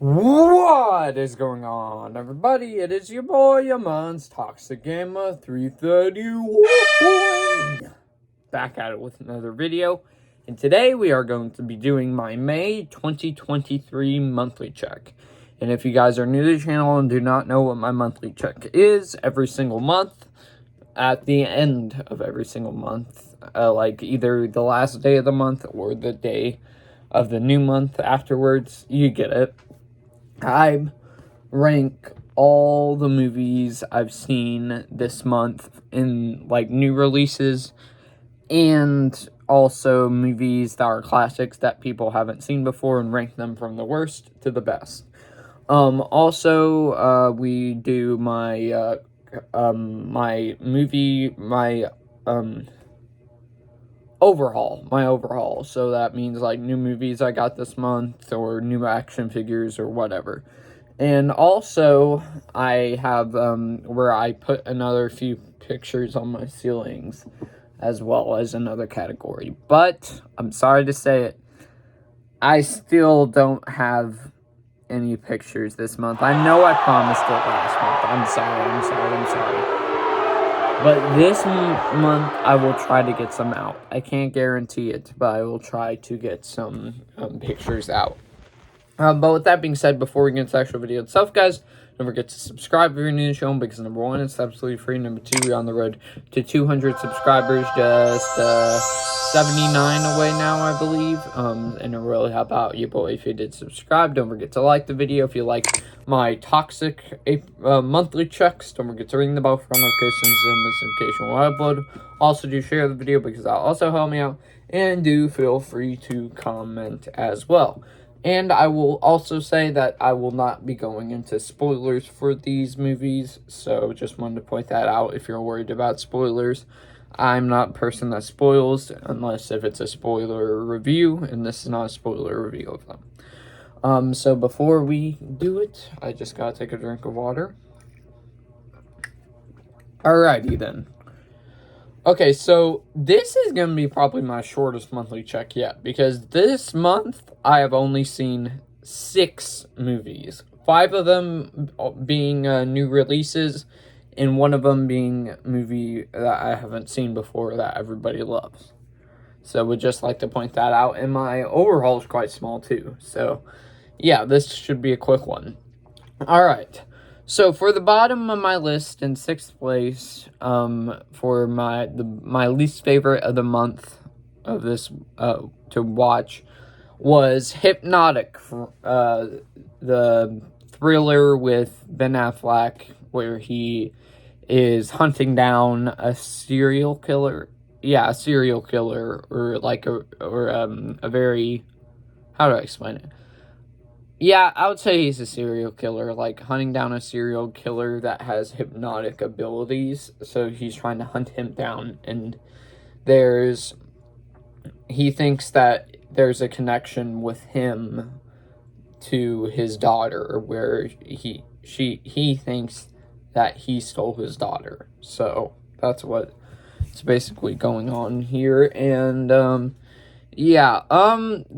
What is going on, everybody? It is your boy, Amon's Toxic Gamma 331. Back at it with another video. And today we are going to be doing my May 2023 monthly check. And if you guys are new to the channel and do not know what my monthly check is, every single month, at the end of every single month, like either the last day of the month or the day of the new month afterwards, you get it. I rank all the movies I've seen this month in like new releases and also movies that are classics that people haven't seen before and rank them from the worst to the best. We do my overhaul. So that means like new movies I got this month or new action figures or whatever. And also I have where I put another few pictures on my ceilings as well as another category. But I'm sorry to say it, I still don't have any pictures this month. I know I promised it last month. I'm sorry. But this month, I will try to get some out. I can't guarantee it, but I will try to get some pictures out. But with that being said, before we get into the actual video itself, guys, don't forget to subscribe if you're new to the show, because number one, it's absolutely free. Number two, we're on the road to 200 subscribers, just 79 away now, I believe. And it really help out your boy if you did subscribe. Don't forget to like the video if you like my toxic monthly checks. Don't forget to ring the bell for notifications and notification when I upload. Also, do share the video because that'll also help me out. And do feel free to comment as well. And I will also say that I will not be going into spoilers for these movies, so just wanted to point that out if you're worried about spoilers. I'm not a person that spoils, unless if it's a spoiler review, and this is not a spoiler review of them. So before we do it, I just gotta take a drink of water. Alrighty then. Okay, so this is going to be probably my shortest monthly check yet, because this month I have only seen 6 movies. 5 of them being new releases, and one of them being a movie that I haven't seen before that everybody loves. So would just like to point that out, and my overhaul is quite small too. So yeah, this should be a quick one. Alright. So for the bottom of my list in 6th place, for my least favorite of the month of this to watch was Hypnotic, the thriller with Ben Affleck, where he is hunting down a serial killer. Yeah, a serial killer, or like a very, how do I explain it? Yeah, I would say he's a serial killer, like hunting down a serial killer that has hypnotic abilities. So he's trying to hunt him down, and he thinks that there's a connection with him to his daughter, where he thinks that he stole his daughter. So that's what's basically going on here, and yeah,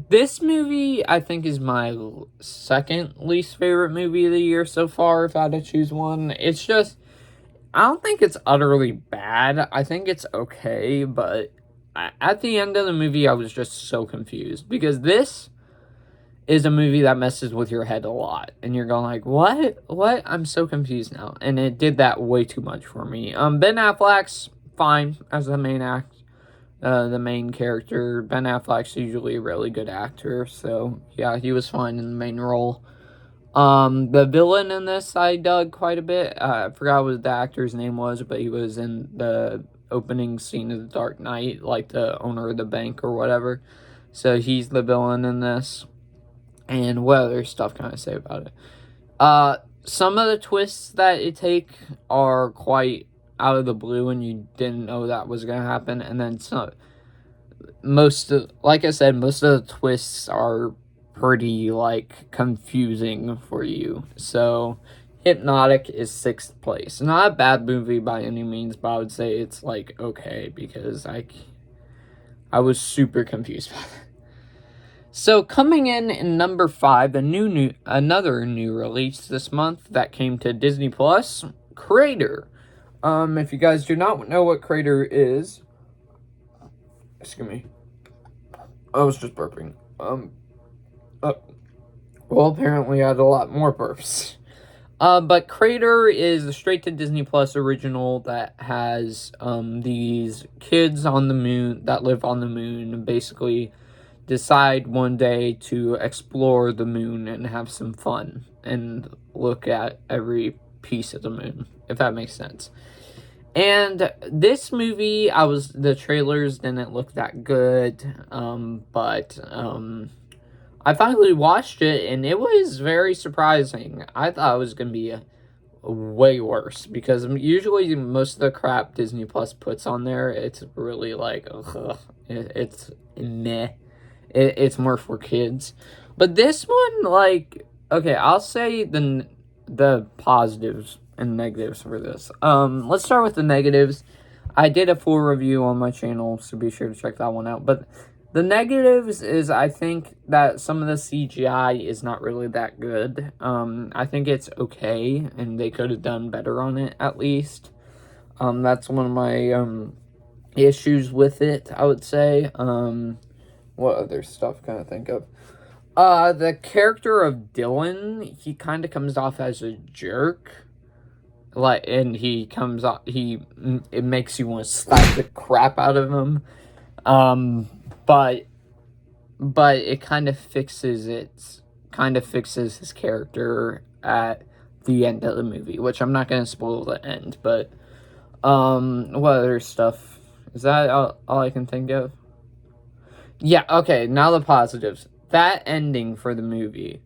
this movie, I think, is my second least favorite movie of the year so far, if I had to choose one. It's just, I don't think it's utterly bad. I think it's okay, but at the end of the movie, I was just so confused, because this is a movie that messes with your head a lot, and you're going like, what? I'm so confused now, and it did that way too much for me. Ben Affleck's fine as the main the main character. Ben Affleck's usually a really good actor, so yeah, he was fine in the main role. The villain in this I dug quite a bit. I forgot what the actor's name was, but he was in the opening scene of The Dark Knight, like the owner of the bank or whatever. So he's the villain in this. And what other stuff can I say about it? Some of the twists that it take are quite out of the blue, and you didn't know that was going to happen. And then like I said, most of the twists are pretty, like, confusing for you. So Hypnotic is 6th place. Not a bad movie by any means, but I would say it's, like, okay, because I was super confused by it. So coming in number 5, another new release this month that came to Disney Plus, Crater. If you guys do not know what Crater is, excuse me, I was just burping. Well, apparently I had a lot more burps. But Crater is a straight to Disney Plus original that has these kids on the moon that live on the moon and basically decide one day to explore the moon and have some fun and look at every piece of the moon, if that makes sense. And this movie, the trailers didn't look that good, but I finally watched it, and it was very surprising. I thought it was going to be way worse, because usually most of the crap Disney Plus puts on there, it's really like, ugh, it's meh. It's more for kids. But this one, like, okay, I'll say the positives and negatives for this. Let's start with the negatives. I did a full review on my channel, so be sure to check that one out. But the negatives is I think that some of the CGI is not really that good. I think it's okay, and they could have done better on it, at least. That's one of my issues with it, I would say. What other stuff can I think of? The character of Dylan, he kind of comes off as a jerk. Like, and it makes you want to slap the crap out of him. But it kind of fixes his character at the end of the movie, which I'm not going to spoil the end, but, what other stuff? Is that all I can think of? Yeah, okay, now the positives. That ending for the movie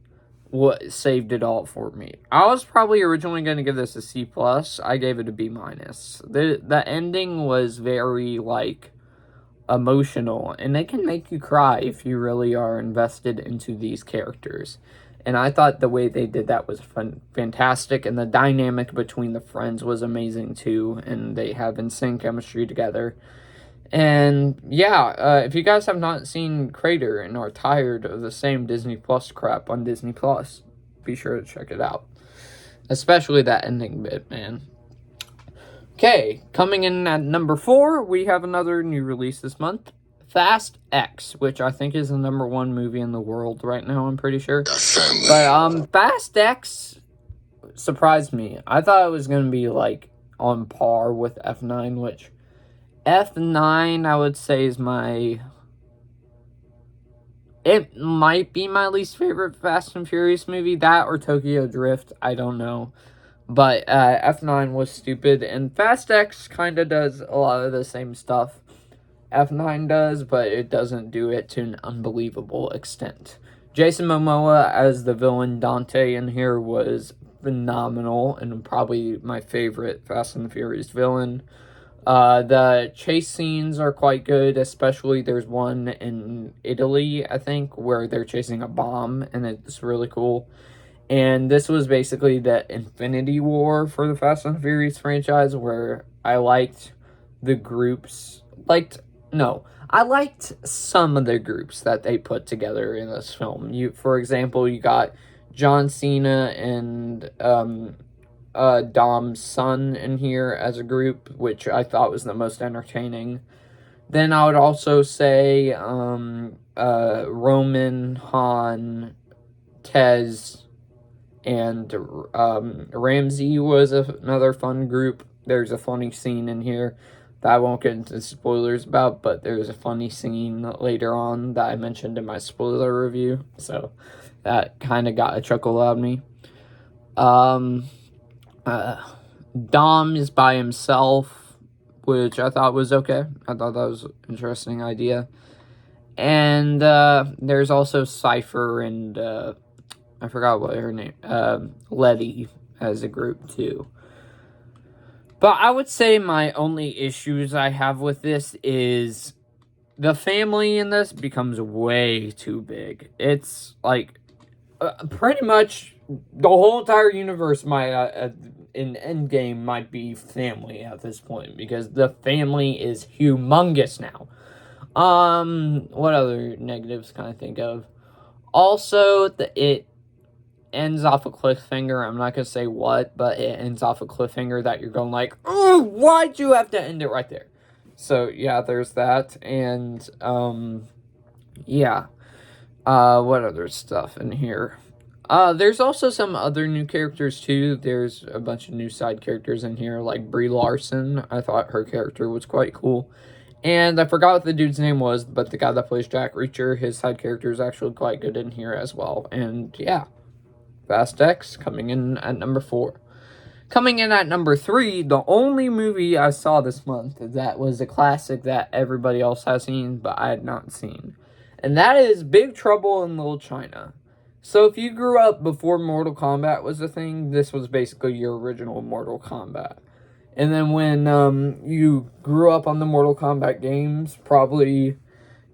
what saved it all for me. I was probably originally going to give this a C+. I gave it a B-. The ending was very, like, emotional, and they can make you cry if you really are invested into these characters. And I thought the way they did that was fantastic, and the dynamic between the friends was amazing too, and they have insane chemistry together. And yeah, if you guys have not seen Crater and are tired of the same Disney Plus crap on Disney Plus, be sure to check it out. Especially that ending bit, man. Okay, coming in at number 4, we have another new release this month. Fast X, which I think is the number 1 movie in the world right now, I'm pretty sure. But Fast X surprised me. I thought it was going to be like on par with F9, which F9, I would say, it might be my least favorite Fast and Furious movie. That or Tokyo Drift, I don't know. But F9 was stupid, and Fast X kind of does a lot of the same stuff F9 does, but it doesn't do it to an unbelievable extent. Jason Momoa as the villain Dante in here was phenomenal, and probably my favorite Fast and Furious villain. The chase scenes are quite good, especially there's one in Italy, I think, where they're chasing a bomb, and it's really cool. And this was basically the Infinity War for the Fast and Furious franchise, where I liked the groups, I liked some of the groups that they put together in this film. For example, you got John Cena and, Dom's son in here as a group, which I thought was the most entertaining. Then I would also say Roman, Han, Tez, and Ramsey was another fun group. There's a funny scene in here that I won't get into spoilers about, but there's a funny scene later on that I mentioned in my spoiler review, so that kind of got a chuckle out of me. Dom is by himself, which I thought was okay. I thought that was an interesting idea. And there's also Cypher and I forgot what her name, Letty as a group too. But I would say my only issues I have with this is the family in this becomes way too big. It's like pretty much the whole entire universe in Endgame might be family at this point, because the family is humongous now. What other negatives can I think of? Also, it ends off a cliffhanger. I'm not going to say what, but it ends off a cliffhanger that you're going like, oh, why'd you have to end it right there? So, yeah, there's that. And, yeah. What other stuff in here? There's also some other new characters, too. There's a bunch of new side characters in here, like Brie Larson. I thought her character was quite cool. And I forgot what the dude's name was, but the guy that plays Jack Reacher, his side character is actually quite good in here as well. And, yeah. Fast X coming in at number 4. Coming in at number 3, the only movie I saw this month that was a classic that everybody else has seen, but I had not seen. And that is Big Trouble in Little China. So if you grew up before Mortal Kombat was a thing, this was basically your original Mortal Kombat. And then when you grew up on the Mortal Kombat games, probably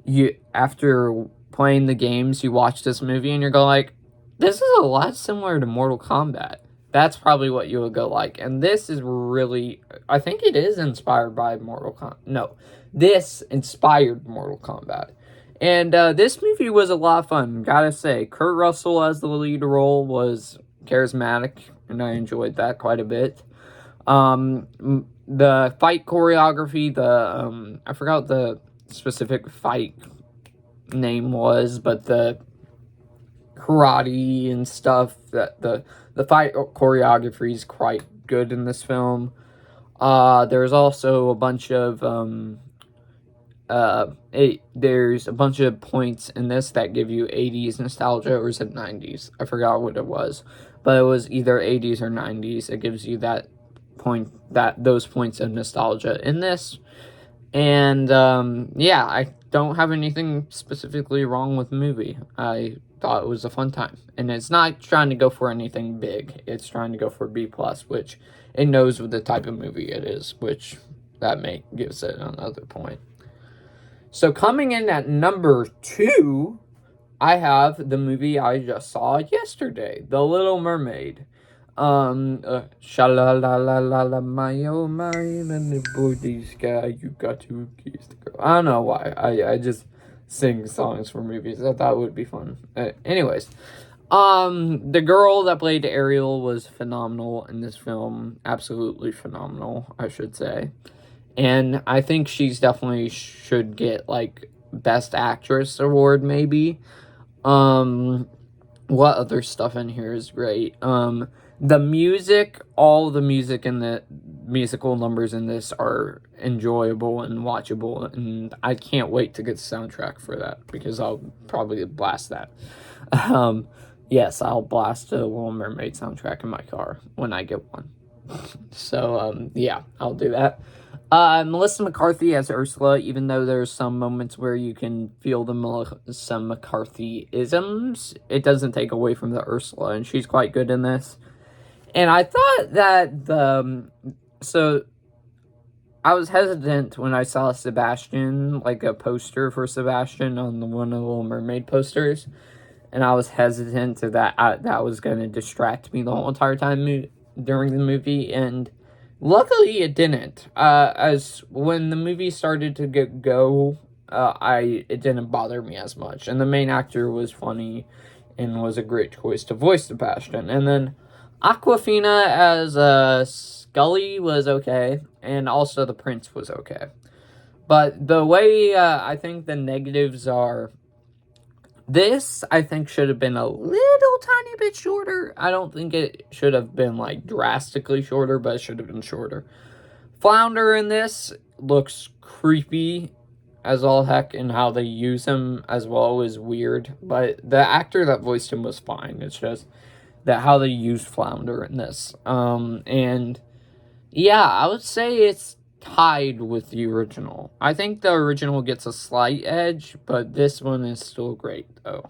you after playing the games, you watch this movie and you're going like, this is a lot similar to Mortal Kombat. That's probably what you would go like. And this is really, I think it is inspired by Mortal Kombat. No, this inspired Mortal Kombat. And this movie was a lot of fun, gotta say. Kurt Russell as the lead role was charismatic, and I enjoyed that quite a bit. The fight choreography, I forgot what the specific fight name was, but the karate and stuff, that the fight choreography is quite good in this film. There's also a bunch of there's a bunch of points in this that give you 80s nostalgia, or is it 90s? I forgot what it was, but it was either 80s or 90s. It gives you those points of nostalgia in this. And yeah, I don't have anything specifically wrong with the movie. I thought it was a fun time, and it's not trying to go for anything big. It's trying to go for B+, which it knows what the type of movie it is, which that gives it another point. So coming in at number 2, I have the movie I just saw yesterday, The Little Mermaid. Sha-la-la-la-la-la, my oh my, and the boy sky, you got to kiss the girl. I don't know why. I just sing songs for movies. I thought it would be fun. Anyways, the girl that played Ariel was phenomenal in this film. Absolutely phenomenal, I should say. And I think she's definitely should get, like, Best Actress award, maybe. What other stuff in here is great? The music, all the music and the musical numbers in this are enjoyable and watchable, and I can't wait to get the soundtrack for that, because I'll probably blast that. Yes, I'll blast a Little Mermaid soundtrack in my car when I get one. So, yeah, I'll do that. Melissa McCarthy as Ursula, even though there's some moments where you can feel the Melissa McCarthy-isms, it doesn't take away from the Ursula, and she's quite good in this. And I thought that so I was hesitant when I saw Sebastian, like a poster for Sebastian on one of the Little Mermaid posters, and I was hesitant that was going to distract me the whole entire time during the movie, and luckily it didn't. As when the movie started to go, it didn't bother me as much, and the main actor was funny and was a great choice to voice Sebastian. And then Awkwafina as Scully was okay, and also the prince was okay. But the way I think the negatives are, this I think should have been a little tiny bit shorter. I don't think it should have been like drastically shorter, but it should have been shorter. Flounder in this looks creepy as all heck, and how they use him as well is weird. But the actor that voiced him was fine. It's just that how they use Flounder in this. And yeah, I would say it's tied with the original. I think the original gets a slight edge, but this one is still great, though.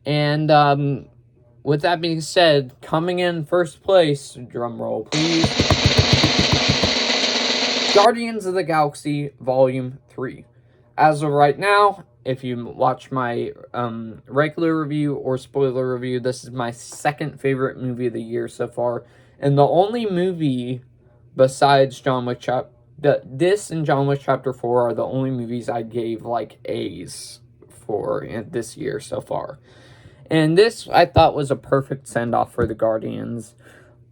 And with that being said, coming in first place, drum roll please, Guardians of the Galaxy Volume 3. As of right now, if you watch my regular review or spoiler review, this is my second favorite movie of the year so far. And the only movie besides John Wick this and John Wick Chapter 4 are the only movies I gave, like, A's for this year so far. And this, I thought, was a perfect send-off for the Guardians.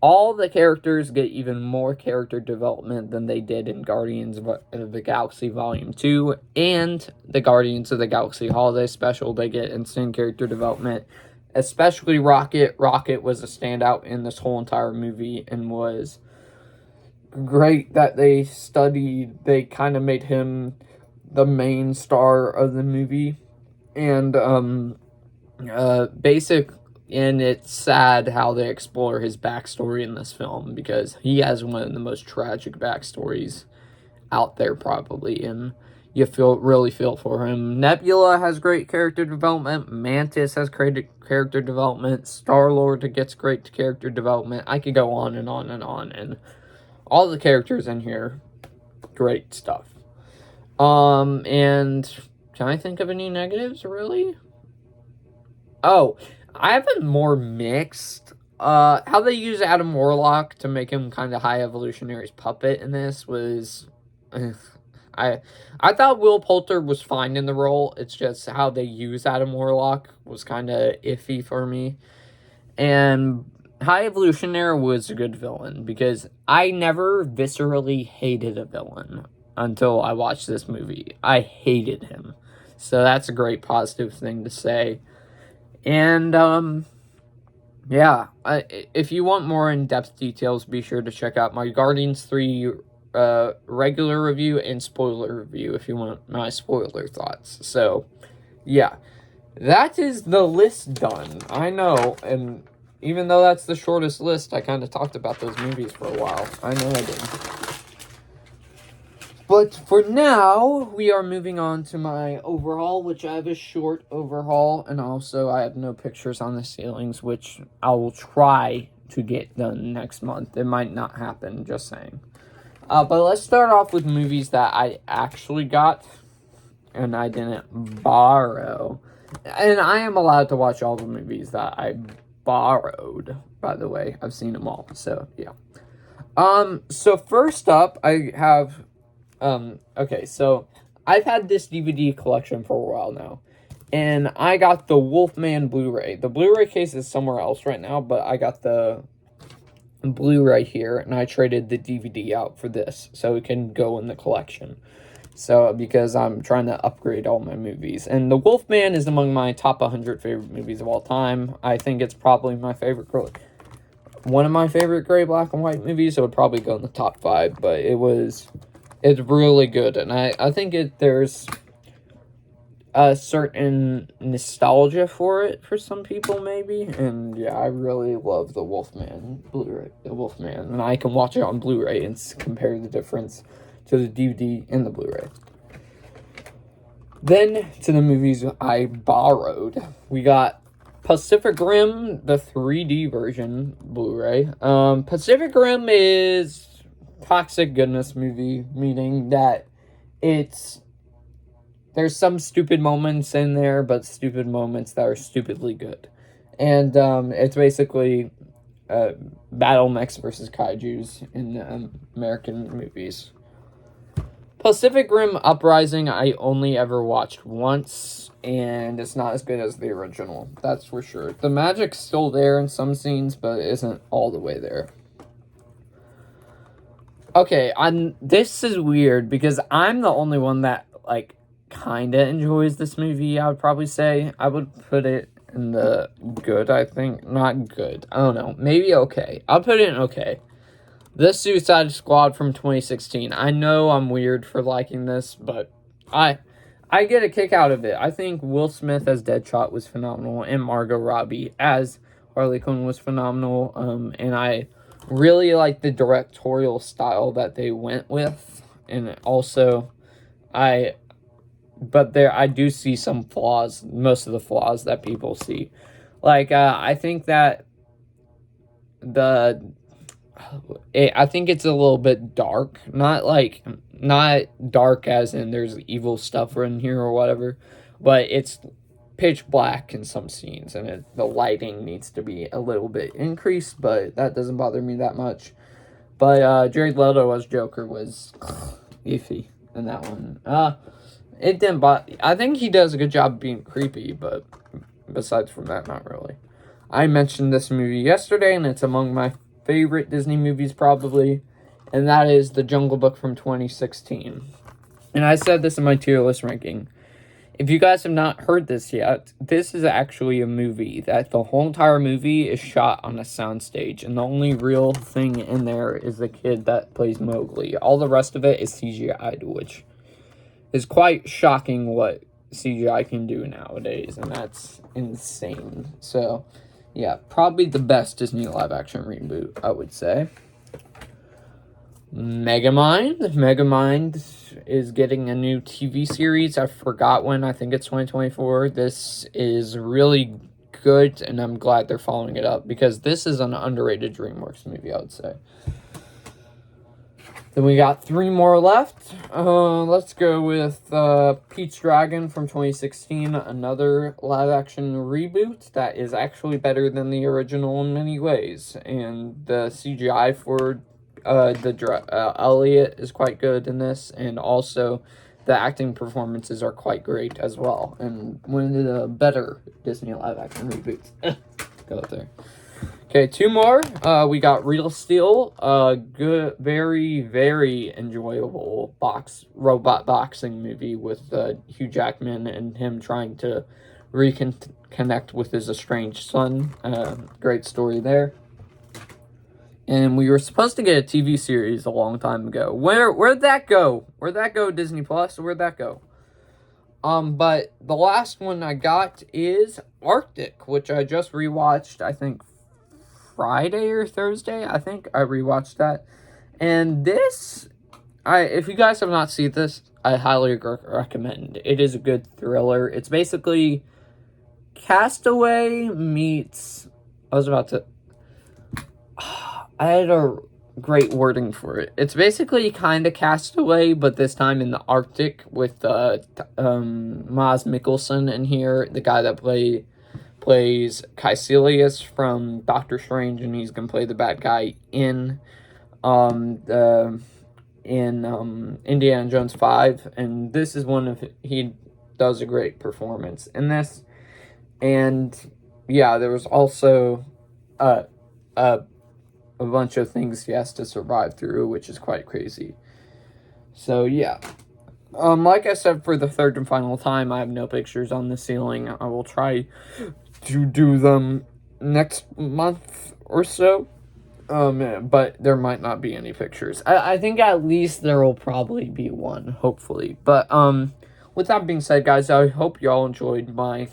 All the characters get even more character development than they did in Guardians of the Galaxy Volume 2 and the Guardians of the Galaxy Holiday Special. They get insane character development, especially Rocket. Rocket was a standout in this whole entire movie and was great that they kind of made him the main star of the movie. And, and it's sad how they explore his backstory in this film, because he has one of the most tragic backstories out there, probably, and you really feel for him. Nebula has great character development. Mantis has great character development. Star-Lord gets great character development. I could go on and on and on, and all the characters in here, great stuff. And can I think of any negatives, really? Oh, I have a more mixed. How they use Adam Warlock to make him kind of High Evolutionary's puppet in this was, I thought Will Poulter was fine in the role. It's just how they use Adam Warlock was kind of iffy for me. And High Evolutionary was a good villain, because I never viscerally hated a villain until I watched this movie. I hated him. So that's a great positive thing to say. And, yeah, if you want more in-depth details, be sure to check out my Guardians 3 regular review and spoiler review if you want my spoiler thoughts. So, yeah, that is the list done. I know, and even though that's the shortest list, I kind of talked about those movies for a while. I know I did. But for now, we are moving on to my overhaul, which I have a short overhaul, and also I have no pictures on the ceilings, which I will try to get done next month. It might not happen, just saying. But let's start off with movies that I actually got, and I didn't borrow. And I am allowed to watch all the movies that I borrowed, by the way. I've seen them all, so yeah. So first up, I have... okay, so I've had this DVD collection for a while now, and I got the Wolfman Blu-ray. The Blu-ray case is somewhere else right now, but I got the Blu-ray here, and I traded the DVD out for this, so it can go in the collection. So, because I'm trying to upgrade all my movies. And The Wolfman is among my top 100 favorite movies of all time. I think it's probably my favorite one of my favorite gray, black, and white movies. It would probably go in the top 5, but it's really good, and I think there's a certain nostalgia for it for some people, maybe, and yeah, I really love the Wolfman Blu-ray, and I can watch it on Blu-ray and compare the difference to the DVD and the Blu-ray. Then, to the movies I borrowed, we got Pacific Rim, the 3D version Blu-ray. Pacific Rim is toxic goodness movie, meaning that there's some stupid moments in there, but stupid moments that are stupidly good. And it's basically battle mechs versus kaijus in American movies. Pacific Rim Uprising I only ever watched once, and it's not as good as the original, that's for sure. The magic's still there in some scenes, but it isn't all the way there. Okay, this is weird, because I'm the only one that, like, kinda enjoys this movie, I would probably say. I would put it in the good, I think. Not good. I don't know. Maybe okay. I'll put it in okay. The Suicide Squad from 2016. I know I'm weird for liking this, but I get a kick out of it. I think Will Smith as Deadshot was phenomenal, and Margot Robbie as Harley Quinn was phenomenal, and I really like the directorial style that they went with, and also I do see some flaws, most of the flaws that people see. Like, I think that I think it's a little bit dark, not dark as in there's evil stuff in here or whatever, but it's pitch black in some scenes, and the lighting needs to be a little bit increased, but that doesn't bother me that much. But Jared Leto as Joker was iffy in that one. It didn't bother. I think he does a good job of being creepy, but besides from that, not really. I mentioned this movie yesterday, and it's among my favorite Disney movies probably, and that is The Jungle Book from 2016. And I said this in my tier list ranking. If you guys have not heard this yet, this is actually a movie that the whole entire movie is shot on a soundstage, and the only real thing in there is the kid that plays Mowgli. All the rest of it is CGI'd, which is quite shocking what CGI can do nowadays, and that's insane. So, yeah, probably the best Disney live-action reboot, I would say. Megamind. Megamind is getting a new TV series. I forgot when. I think it's 2024. This is really good, and I'm glad they're following it up, because this is an underrated DreamWorks movie, I would say. Then we got 3 more left. Let's go with Pete's Dragon from 2016, another live-action reboot that is actually better than the original in many ways. And the CGI for Elliot is quite good in this, and also the acting performances are quite great as well. And one of the better Disney live-action reboots. Go up there. Okay, 2 more. We got Real Steel, good, very, very enjoyable robot boxing movie with Hugh Jackman and him trying to reconnect with his estranged son. Great story there. And we were supposed to get a TV series a long time ago. Where'd that go? Where'd that go, Disney Plus? Where'd that go? But the last one I got is Arctic, which I just rewatched, I think, Friday or Thursday. I think I rewatched that. And this, if you guys have not seen this, I highly recommend. It is a good thriller. It's basically Castaway meets... I had a great wording for it. It's basically kind of Castaway, but this time in the Arctic with Mads Mikkelsen in here, the guy that plays Caecilius from Doctor Strange, and he's gonna play the bad guy in Indiana Jones 5, and this is he does a great performance in this. And yeah, there was also a bunch of things he has to survive through, which is quite crazy. So, yeah. Like I said, for the third and final time, I have no pictures on the ceiling. I will try to do them next month or so. But there might not be any pictures. I think at least there will probably be one, hopefully. But, with that being said, guys, I hope y'all enjoyed my,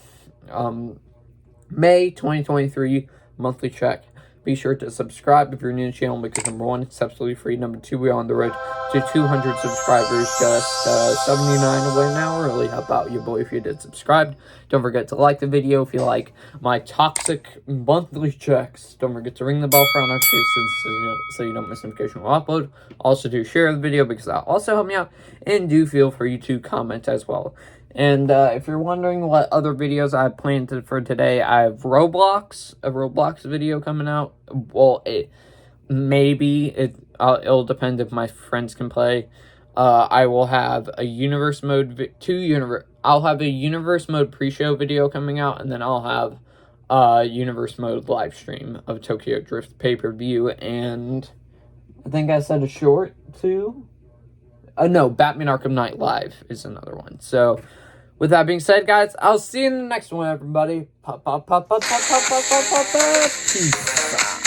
May 2023 monthly check. Be sure to subscribe if you're new to the channel, because number 1, it's absolutely free. Number 2, we're on the road to 200 subscribers, just 79 away now. Really help out your boy if you did subscribe. Don't forget to like the video if you like my toxic monthly checks. Don't forget to ring the bell for all notifications so you don't miss notification when I upload. Also, do share the video because that'll also help me out. And do feel free to comment as well. And if you're wondering what other videos I have planned for today, I have a Roblox video coming out. Well, it'll depend if my friends can play. I will have a universe mode, I'll have a universe mode pre-show video coming out, and then I'll have a universe mode live stream of Tokyo Drift pay-per-view, and I think I said a short too. No, Batman Arkham Knight Live is another one. So, with that being said, guys, I'll see you in the next one, everybody. Peace.